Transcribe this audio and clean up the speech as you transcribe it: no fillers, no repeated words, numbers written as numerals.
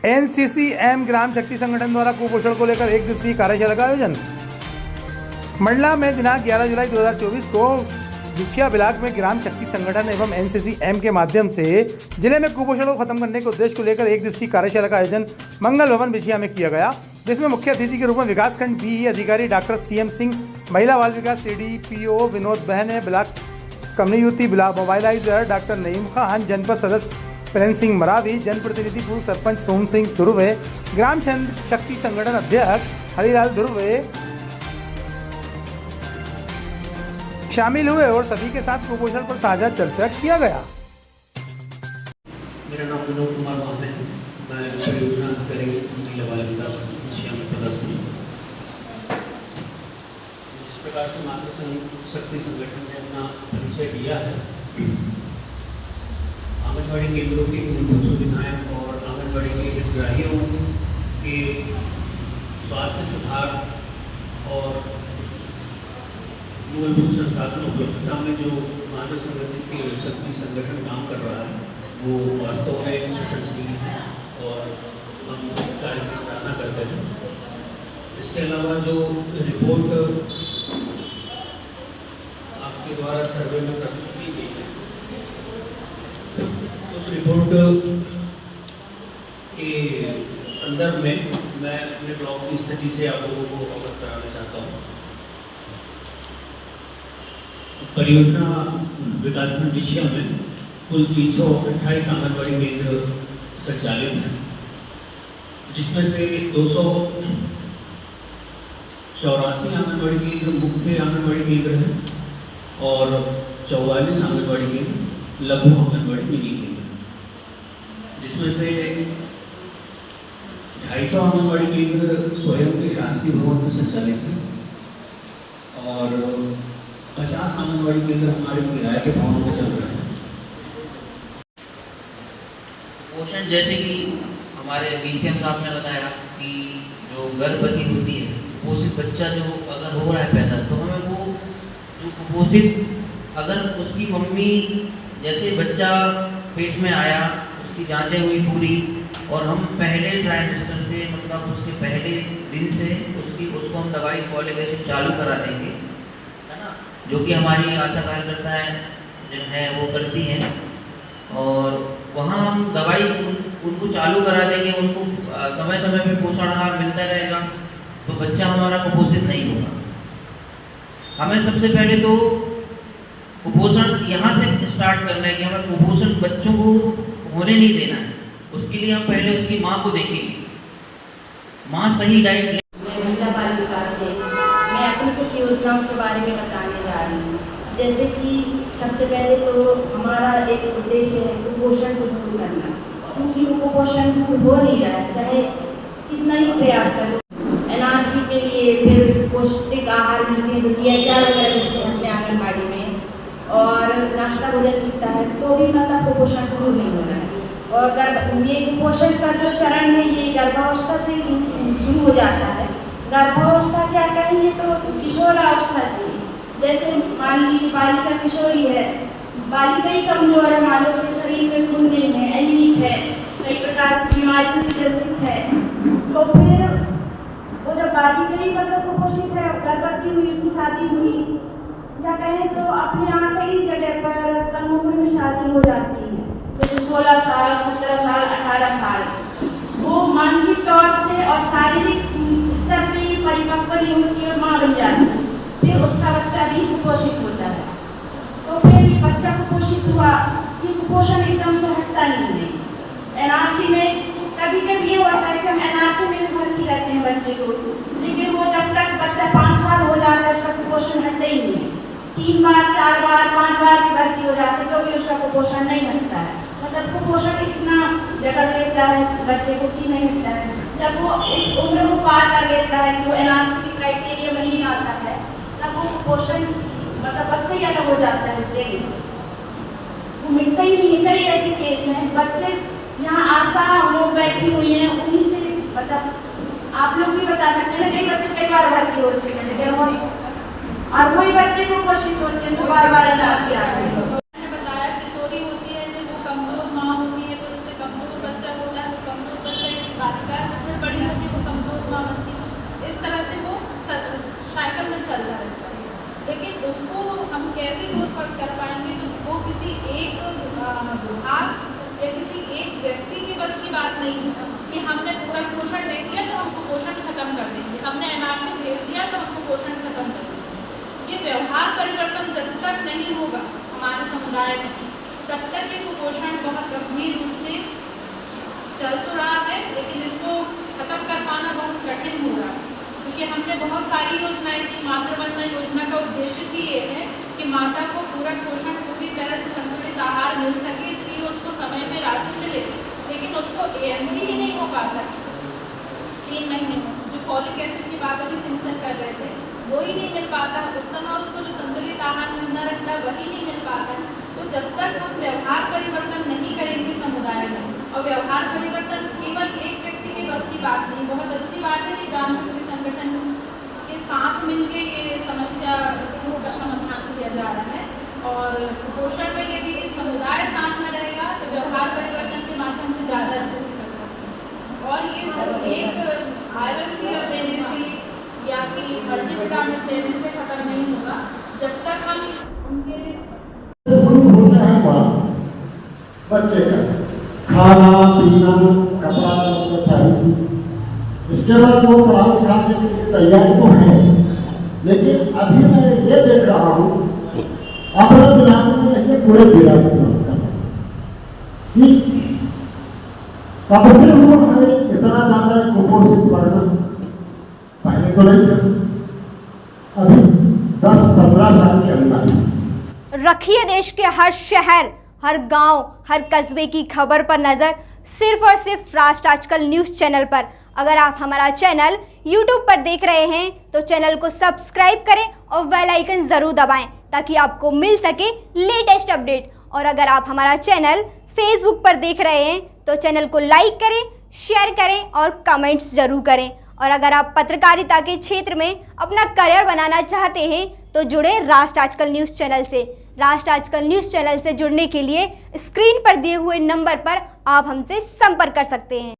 एनसीसीएम ग्राम शक्ति संगठन द्वारा कुपोषण को लेकर 1 दिवसीय कार्यशाला का आयोजन। मंडला में दिनांक 11 जुलाई 2024 को बिछिया ब्लॉक में ग्राम शक्ति संगठन एवं एनसीसीएम के माध्यम से जिले में कुपोषण को खत्म करने के उद्देश्य को लेकर 1 दिवसीय कार्यशाला का आयोजन मंगल भवन बिछिया में किया गया, जिसमें मुख्य अतिथि के रूप में विकासखंड बीई अधिकारी डॉक्टर सीएम सिंह, महिला बाल विकास सीडीपीओ विनोद बहन, block community mobilizer doctor Naeem Khan, जनपद सदस्य प्रेम सिंह मरावी, जनप्रतिनिधि पूर्व सरपंच सोम सिंह ध्रुवे, ग्राम शक्ति संगठन अध्यक्ष हरिलाल ध्रुवे शामिल हुए और सभी के साथ कुपोषण पर साझा चर्चा किया गया। मेरा नाम विनोद कुमार है, मैं परियोजना अधिकारी महिला बाल विकास में पदस्थ हूँ। जिस प्रकार से मातृ शक्ति संगठन ने अपना परिचय दिया है, आंगनबाड़ी केंद्रों की मूलभूत सुविधाएं और आंगनबाड़ी के हितग्राहियों के स्वास्थ्य सुधार और मूलभूत संसाधन उपलब्धता में जो मानव शक्ति संगठन काम कर रहा है वो वास्तव में प्रशंसनीय है और हम इस कार्य की सराहना करते हैं। इसके अलावा जो रिपोर्ट आपके द्वारा सर्वे में प्रस्तुत की गई है, उस रिपोर्ट के संदर्भ में मैं अपने ब्लॉक की स्थिति से आप लोगों को अवगत कराना चाहता हूँ। परियोजना विकासखंड बिछिया में कुल 328 आंगनबाड़ी केंद्र संचालित हैं, जिसमें से 284 आंगनबाड़ी केंद्र मुख्य आंगनबाड़ी केंद्र हैं और 44 आंगनबाड़ी केंद्र लघु आंगनबाड़ी मिनी केंद्र, जिसमें से 250 आंगनबाड़ी केंद्र स्वयं के शासकीय भवन में संचालित हैं और 50 आंगनबाड़ी केंद्र हमारे किराए के भवनों में चल रहे हैं। पोषण जैसे कि हमारे बीसीएम साहब ने बताया कि जो गर्भवती होती है, कुपोषित बच्चा जो अगर हो रहा है पैदा, तो हमें वो जो कुपोषित अगर उसकी मम्मी जैसे बच्चा पेट में आया, उसकी जांचें हुई पूरी और हम पहले ट्राइमेस्टर से मतलब उसके पहले दिन से उसको हम दवाई फॉलिक एसिड चालू करा देंगे, है ना, जो कि हमारी आशा कार्यकर्ताएं जो हैं वो करती हैं और वहाँ हम दवाई उनको चालू करा देंगे, उनको समय समय पे पोषण आहार मिलता रहेगा तो बच्चा हमारा कुपोषित नहीं होगा। हमें सबसे पहले तो कुपोषण यहाँ से स्टार्ट करना है कि हमें कुपोषण बच्चों को होने नहीं देना है। उसके लिए हम पहले उसकी माँ को देखेंगे, माँ सही डाइट ले। महिला बाल विकास से मैं अपनी कुछ योजनाओं के बारे में बताने जा रही हूँ। जैसे कि सबसे पहले तो हमारा एक उद्देश्य है कुपोषण को दूर करना, क्योंकि कुपोषण दूर हो नहीं रहा है, चाहे कितना ही प्रयास करो। एनआरसी के लिए फिर पौष्टिक आहार मिलते हैं, दिया जा रहा है अपने आंगनबाड़ी में और नाश्ता भोजन मिलता है, तो भी मतलब कुपोषण दूर नहीं हो रहा है। और ये कुपोषण का जो चरण है ये गर्भावस्था से शुरू हो जाता है। गर्भावस्था क्या कहेंगे तो किशोरावस्था से, जैसे मान लीजिए बालिका किशोरी है, बालिका ही कमजोर है, मान लो उसके शरीर में खून नहीं है, एनीमिक है, कई प्रकार की बीमारियों से ग्रसित है, तो फिर वो जब बालिका ही मतलब कुपोषित है, गर्भवती हुई, उसकी शादी हुई या कहें तो अपने यहाँ कई जगह पर कम उम्र में शादी हो जाती है, जैसे 16 साल, 17 साल, 18 साल, वो मानसिक तौर से और शारीरिक स्तर पर परिपक्व नहीं होती और माँ बन जाती है, फिर उसका बच्चा भी कुपोषित होता है। तो फिर ये बच्चा कुपोषित हुआ, ये कुपोषण एकदम से हटता नहीं है। एनआरसी में कभी कभी ये होता है कि हम एनआरसी में भर्ती करते हैं बच्चे को, लेकिन वो जब तक बच्चा 5 साल हो जाता है उसका कुपोषण हटता ही नहीं है। 3 बार, 4 बार, 5 बार भी भर्ती हो जाते तो भी उसका कुपोषण नहीं हटता है। मतलब कुपोषण इतना जकड़ लेता है बच्चे को कि नहीं हटता है। जब वो इस उम्र को पार कर लेता है कि वो एनआरसी के क्राइटेरिया में नहीं आता है, तब वो कुपोषण मतलब बच्चे ही अलग हो जाता है उससे, वो मिटता ही नहीं है। कई ऐसे केस हैं, बच्चे यहाँ आशा लोग बैठी हुई हैं, उन्हीं से मतलब आप लोग भी बता सकते हैं ना, कई बच्चे कई बार भर्ती हो चुके हैं लेकिन और वही बच्चे को कुपोषित होते हैं तो बार बार एनआरसी आते हैं। मैंने बताया किशोरी होती है, जो कमजोर माँ होती है तो उससे कमजोर बच्चा होता है, तो कमजोर बच्चा यदि चलता रहता है, लेकिन उसको हम कैसे दूर कर पाएंगे? तो वो किसी एक विभाग या किसी एक व्यक्ति के बस की बात नहीं है कि हमने पूरा पोषण दे दिया तो हम कुपोषण खत्म कर देंगे, हमने एनआरसी भेज दिया तो हम कुपोषण खत्म कर देंगे। ये व्यवहार परिवर्तन जब तक नहीं होगा हमारे समुदाय में, तब तक ये कुपोषण बहुत गंभीर रूप से चल तो रहा है, लेकिन इसको खत्म कर पाना बहुत कठिन हो रहा है, क्योंकि हमने बहुत सारी योजनाएं की। मातृवंदना योजना का उद्देश्य भी ये है कि माता को पूरक पोषण, पूरी तरह से संतुलित आहार मिल सके, इसलिए उसको समय में राशि मिले, लेकिन उसको एएनसी ही नहीं हो पाता 3 महीने में। जो फॉलिक एसिड की बात अभी सिंह सर कर रहे थे, वो ही नहीं मिल पाता उस समय, उसको जो संतुलित आहार मिलना रहता है वही नहीं मिल पाता है। तो जब तक हम व्यवहार परिवर्तन नहीं करेंगे समुदाय में, और व्यवहार परिवर्तन केवल एक व्यक्ति के बस की बात नहीं। बहुत अच्छी बात है कि ग्राम शक्ति संगठन के साथ मिलके ये समस्या का समाधान किया जा रहा है, और कुपोषण में यदि समुदाय साथ में रहेगा तो व्यवहार परिवर्तन के माध्यम से ज़्यादा अच्छे से कर सकते हैं। और ये सिर्फ एक आयरन सिरप देने से या फिर मल्टीविटामिन देने से खत्म नहीं होगा, जब तक हम उनके बच्चे का खाना पीना कपड़ा सबको चाहिए। इसके बाद वो पढ़ा लिखा के लिए तैयार तो है, लेकिन अभी मैं ये देख रहा हूँ अपने बिहार में देखिए पूरे बिहार में कब से हुआ है इतना ज़्यादा कुपोषित पढ़ना, पहले तो नहीं था, अभी 10-15 साल के अंदर। रखिए देश के हर शहर, हर गांव, हर कस्बे की खबर पर नजर, सिर्फ और सिर्फ राष्ट्र आजकल न्यूज़ चैनल पर। अगर आप हमारा चैनल YouTube पर देख रहे हैं तो चैनल को सब्सक्राइब करें और बेल आइकन जरूर दबाएं ताकि आपको मिल सके लेटेस्ट अपडेट। और अगर आप हमारा चैनल Facebook पर देख रहे हैं तो चैनल को लाइक करें, शेयर करें और कमेंट्स जरूर करें। और अगर आप पत्रकारिता के क्षेत्र में अपना करियर बनाना चाहते हैं तो जुड़े राष्ट्र आजकल न्यूज़ चैनल से। राष्ट्र आजकल न्यूज़ चैनल से जुड़ने के लिए स्क्रीन पर दिए हुए नंबर पर आप हमसे संपर्क कर सकते हैं।